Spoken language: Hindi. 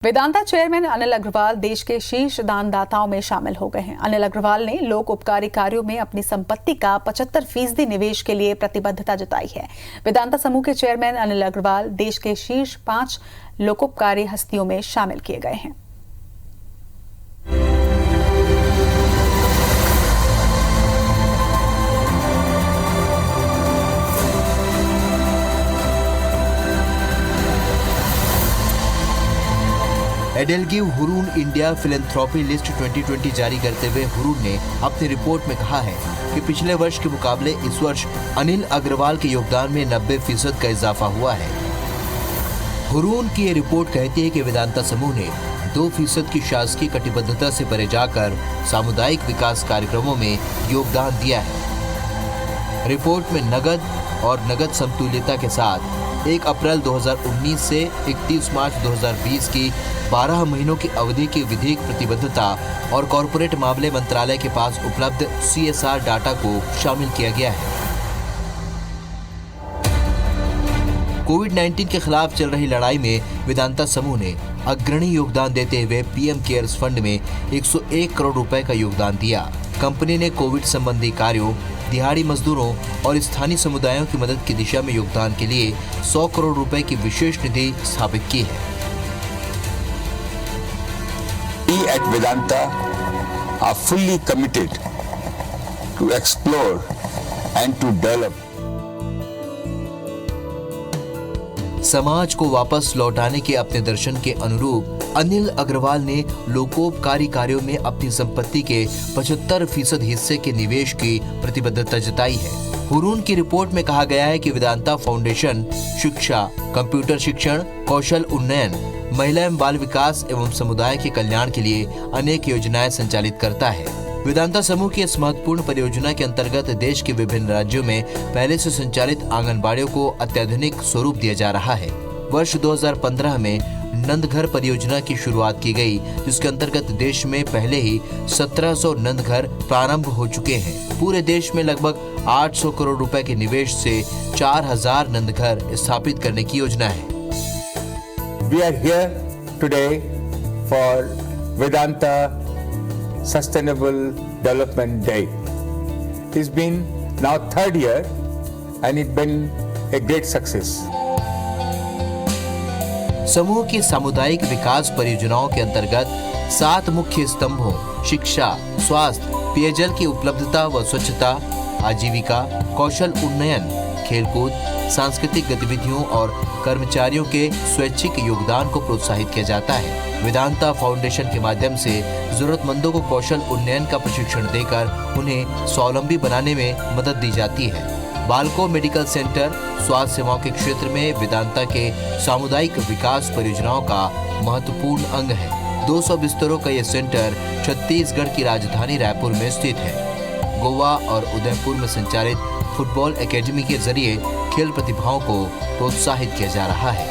वेदांता चेयरमैन अनिल अग्रवाल देश के शीर्ष दानदाताओं में शामिल हो गए हैं। अनिल अग्रवाल ने लोक उपकारी कार्यों में अपनी संपत्ति का 75% निवेश के लिए प्रतिबद्धता जताई है। वेदांता समूह के चेयरमैन अनिल अग्रवाल देश के शीर्ष 5 लोकोपकारी हस्तियों में शामिल किए गए हैं। EdelGive Hurun India philanthropy list 2020 जारी करते हुए हुरून ने अपनी रिपोर्ट में कहा है कि पिछले वर्ष के मुकाबले इस वर्ष अनिल अग्रवाल के योगदान में 90% का इजाफा हुआ है। हुरून की ये रिपोर्ट कहती है कि वेदांता समूह ने 2% की शासकीय कटिबद्धता से परे जाकर सामुदायिक विकास कार्यक्रमों में योगदान दिया है। रिपोर्ट में नगद और नगद समतुल्यता के साथ 1 अप्रैल 2019 से 31 मार्च 2020 की 12 महीनों की अवधि की विधिक प्रतिबद्धता और कॉरपोरेट मामले मंत्रालय के पास उपलब्ध CSR डाटा को शामिल किया गया है। कोविड-19 के खिलाफ चल रही लड़ाई में वेदांता समूह ने अग्रणी योगदान देते हुए PM केयर्स फंड में 101 करोड़ रुपए का योगदान दिया। कंपनी ने कोविड संबंधी कार्यों, दिहाड़ी मजदूरों और स्थानीय समुदायों की मदद की दिशा में योगदान के लिए 100 करोड़ रुपए की विशेष निधि स्थापित की है। We at Vedanta are fully committed to explore and to develop. समाज को वापस लौटाने के अपने दर्शन के अनुरूप अनिल अग्रवाल ने लोकोपकारी कार्यों में अपनी संपत्ति के 75% हिस्से के निवेश की प्रतिबद्धता जताई है। हुरून की रिपोर्ट में कहा गया है कि वेदांता फाउंडेशन शिक्षा, कंप्यूटर शिक्षण, कौशल उन्नयन, महिला एवं बाल विकास एवं समुदाय के कल्याण के लिए अनेक योजनाएं संचालित करता है। वेदांता समूह की इस महत्वपूर्ण परियोजना के अंतर्गत देश के विभिन्न राज्यों में पहले से संचालित आंगनबाड़ियों को अत्याधुनिक स्वरूप दिया जा रहा है। वर्ष 2015 में नंदघर परियोजना की शुरुआत की गई, जिसके अंतर्गत देश में पहले ही 1700 नंदघर प्रारंभ हो चुके हैं। पूरे देश में लगभग 800 करोड़ रुपए के निवेश से 4000 नंदघर स्थापित करने की योजना है। We are here today for Vedanta Sustainable Development Day. It's been now 3rd year and it's been a great success. समूह की सामुदायिक विकास परियोजनाओं के अंतर्गत 7 मुख्य स्तंभों शिक्षा, स्वास्थ्य, पेयजल की उपलब्धता व स्वच्छता, आजीविका, कौशल उन्नयन, खेलकूद, सांस्कृतिक गतिविधियों और कर्मचारियों के स्वैच्छिक योगदान को प्रोत्साहित किया जाता है। वेदांता फाउंडेशन के माध्यम से जरूरतमंदों को कौशल उन्नयन का प्रशिक्षण देकर उन्हें स्वावलंबी बनाने में मदद दी जाती है। बालको मेडिकल सेंटर स्वास्थ्य सेवाओं के क्षेत्र में वेदांता के सामुदायिक विकास परियोजनाओं का महत्वपूर्ण अंग है। 200 बिस्तरों का ये सेंटर छत्तीसगढ़ की राजधानी रायपुर में स्थित है। गोवा और उदयपुर में संचालित फुटबॉल एकेडमी के जरिए खेल प्रतिभाओं को प्रोत्साहित किया जा रहा है।